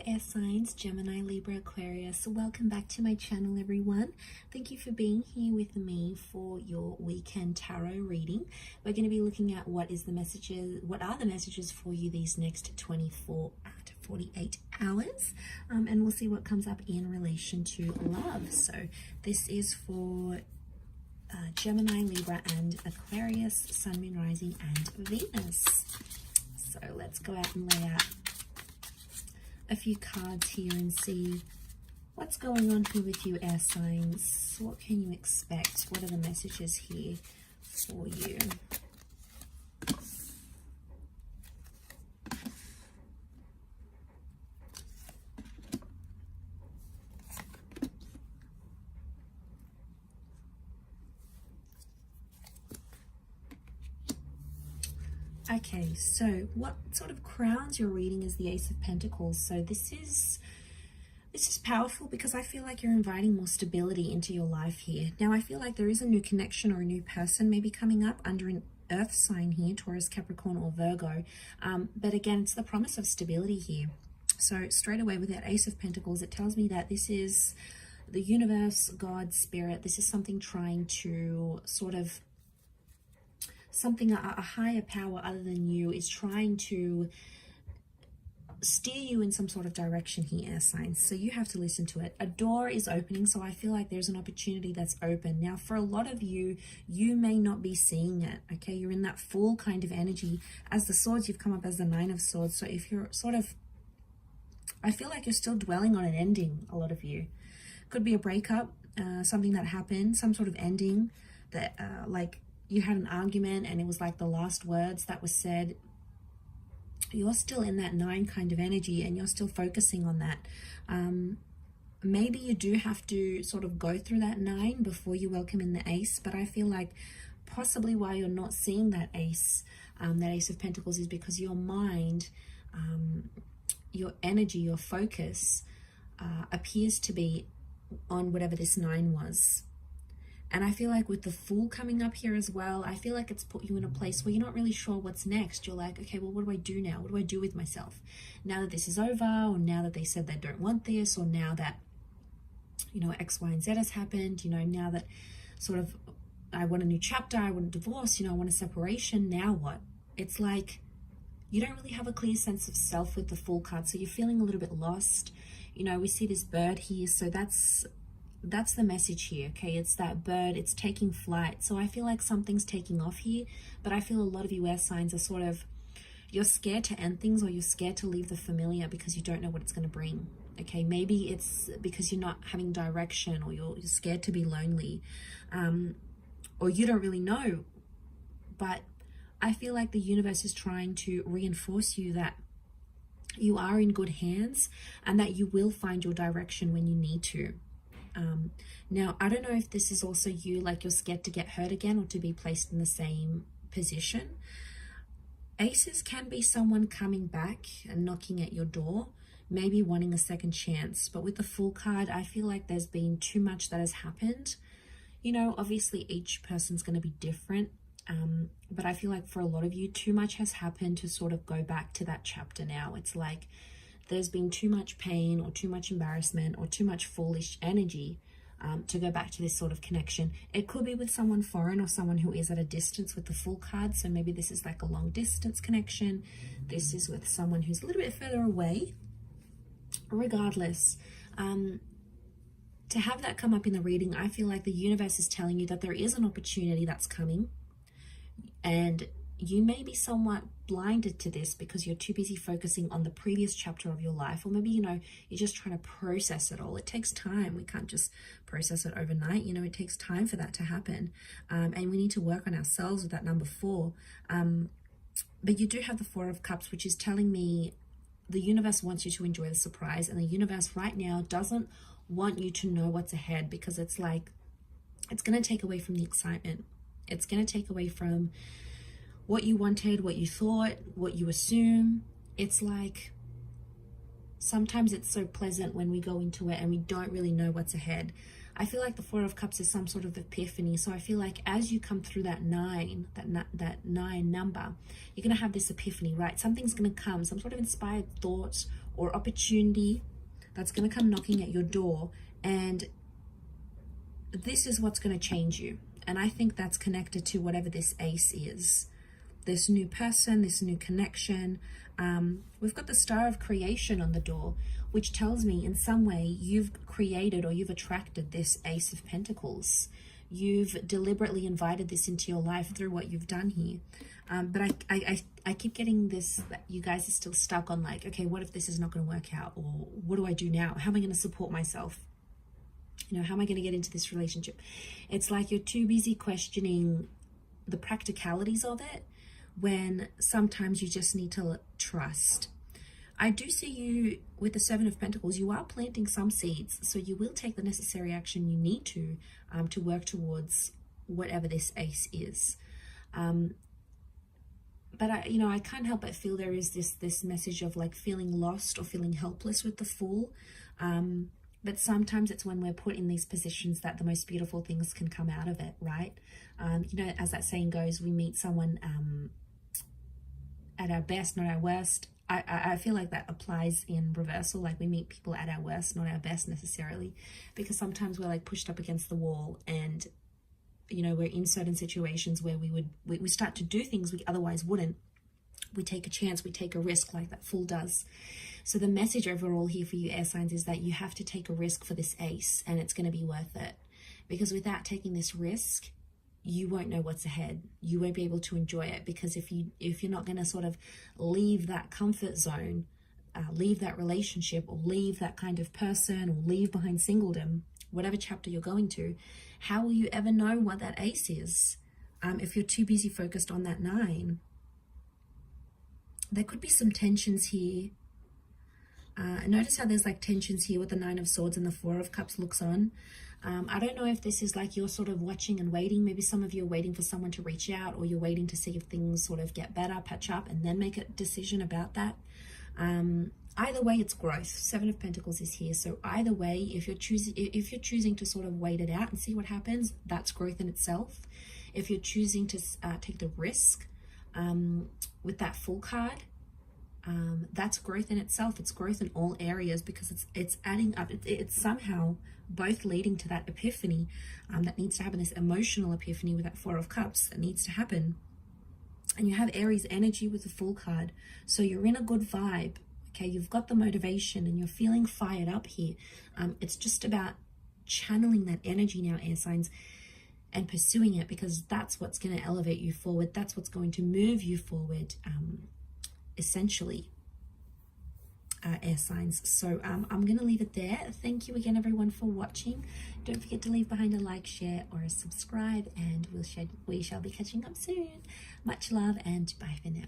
air signs, Gemini, Libra, Aquarius. Welcome back to my channel, everyone. Thank you for being here with me for your weekend tarot reading. We're going to be looking at what are the messages for you these next 24 to 48 hours, and we'll see what comes up in relation to love. So this is for Gemini, Libra, and Aquarius, Sun, Moon, Rising, and Venus. So let's go out and lay out a few cards here and see what's going on here with you, air signs. What can you expect? What are the messages here for you? Okay, so what sort of crowns your reading is the Ace of Pentacles. So this is powerful because I feel like you're inviting more stability into your life here. Now I feel like there is a new connection or a new person maybe coming up under an earth sign here, Taurus, Capricorn, or Virgo. But again, it's the promise of stability here. So straight away with that Ace of Pentacles, it tells me that this is the universe, God, spirit. This is something trying to sort of a higher power other than you is trying to steer you in some sort of direction here, air signs. So you have to listen to it. A door is opening, so I feel like there's an opportunity that's open. Now, for a lot of you, you may not be seeing it, okay? You're in that full kind of energy. As the swords, you've come up as the Nine of Swords. So if you're sort of, I feel like you're still dwelling on an ending, a lot of you. Could be a breakup, something that happened, some sort of ending that, like, you had an argument and it was like the last words that was said. You're still in that 9 kind of energy and you're still focusing on that. Maybe you do have to sort of go through that 9 before you welcome in the Ace, but I feel like possibly why you're not seeing that Ace of Pentacles is because your mind, your energy, your focus appears to be on whatever this 9 was. And I feel like with the Fool coming up here as well, I feel like it's put you in a place where you're not really sure what's next. You're like, okay, well, what do I do now? What do I do with myself? Now that this is over, or now that they said they don't want this, or now that, you know, X, Y, and Z has happened, you know, now that sort of I want a new chapter, I want a divorce, you know, I want a separation, now what? It's like you don't really have a clear sense of self with the Fool card, so you're feeling a little bit lost. You know, we see this bird here, so that's the message here, okay? It's that bird, it's taking flight. So I feel like something's taking off here, but I feel a lot of you air signs are sort of, you're scared to end things, or you're scared to leave the familiar because you don't know what it's going to bring, okay? Maybe it's because you're not having direction, or you're scared to be lonely, or you don't really know. But I feel like the universe is trying to reinforce you that you are in good hands and that you will find your direction when you need to. Now, I don't know if this is also you, like you're scared to get hurt again or to be placed in the same position. Aces can be someone coming back and knocking at your door, maybe wanting a second chance. But with the Fool card, I feel like there's been too much that has happened. You know, obviously each person's going to be different. But I feel like for a lot of you, too much has happened to sort of go back to that chapter now. It's like there's been too much pain or too much embarrassment or too much foolish energy to go back to this sort of connection. It could be with someone foreign or someone who is at a distance with the Fool card. So maybe this is like a long distance connection. This is with someone who's a little bit further away. Regardless, to have that come up in the reading, I feel like the universe is telling you that there is an opportunity that's coming. And you may be somewhat blinded to this because you're too busy focusing on the previous chapter of your life, or maybe, you know, you're just trying to process it all. It takes time. We can't just process it overnight. You know, it takes time for that to happen. And we need to work on ourselves with that number 4. But you do have the 4 of Cups, which is telling me the universe wants you to enjoy the surprise, and the universe right now doesn't want you to know what's ahead, because it's like, it's going to take away from the excitement. It's going to take away from what you wanted, what you thought, what you assume. It's like sometimes it's so pleasant when we go into it and we don't really know what's ahead. I feel like the Four of Cups is some sort of epiphany. So I feel like as you come through that nine number, you're going to have this epiphany, right? Something's going to come, some sort of inspired thought or opportunity that's going to come knocking at your door. And this is what's going to change you. And I think that's connected to whatever this ace is. This new person, this new connection. We've got the Star of Creation on the door, which tells me in some way you've created or you've attracted this Ace of Pentacles. You've deliberately invited this into your life through what you've done here. But I keep getting this, that you guys are still stuck on like, okay, what if this is not going to work out? Or what do I do now? How am I going to support myself? You know, how am I going to get into this relationship? It's like you're too busy questioning the practicalities of it, when sometimes you just need to trust. I do see you with the Seven of Pentacles. You are planting some seeds, so you will take the necessary action you need to work towards whatever this ace is. But I can't help but feel there is this message of like feeling lost or feeling helpless with the Fool. But sometimes it's when we're put in these positions that the most beautiful things can come out of it, right? As that saying goes, we meet someone at our best, not our worst. I feel like that applies in reversal. Like we meet people at our worst, not our best necessarily, because sometimes we're like pushed up against the wall, and we're in certain situations where we start to do things we otherwise wouldn't. We take a chance, we take a risk like that Fool does. So the message overall here for you air signs is that you have to take a risk for this ace, and it's going to be worth it, because without taking this risk, you won't know what's ahead. You won't be able to enjoy it, because if you're not going to sort of leave that comfort zone, leave that relationship, or leave that kind of person, or leave behind singledom, whatever chapter you're going to, how will you ever know what that ace is if you're too busy focused on that 9? There could be some tensions here. Notice how there's like tensions here with the 9 of Swords and the 4 of Cups looks on. I don't know if this is like you're sort of watching and waiting. Maybe some of you are waiting for someone to reach out, or you're waiting to see if things sort of get better, patch up, and then make a decision about that. Either way, it's growth. 7 of Pentacles is here. So either way, if you're choosing to sort of wait it out and see what happens, that's growth in itself. If you're choosing to take the risk with that Fool card, that's growth in itself. It's growth in all areas, because it's adding up. It's somehow both leading to that epiphany that needs to happen, this emotional epiphany with that 4 of Cups that needs to happen. And you have Aries energy with the Fool card, so you're in a good vibe. Okay, you've got the motivation and you're feeling fired up here. It's just about channeling that energy now, air signs, and pursuing it, because that's what's going to elevate you forward. That's what's going to move you forward, essentially, air signs. So I'm going to leave it there. Thank you again, everyone, for watching. Don't forget to leave behind a like, share, or a subscribe, and we shall be catching up soon. Much love, and bye for now.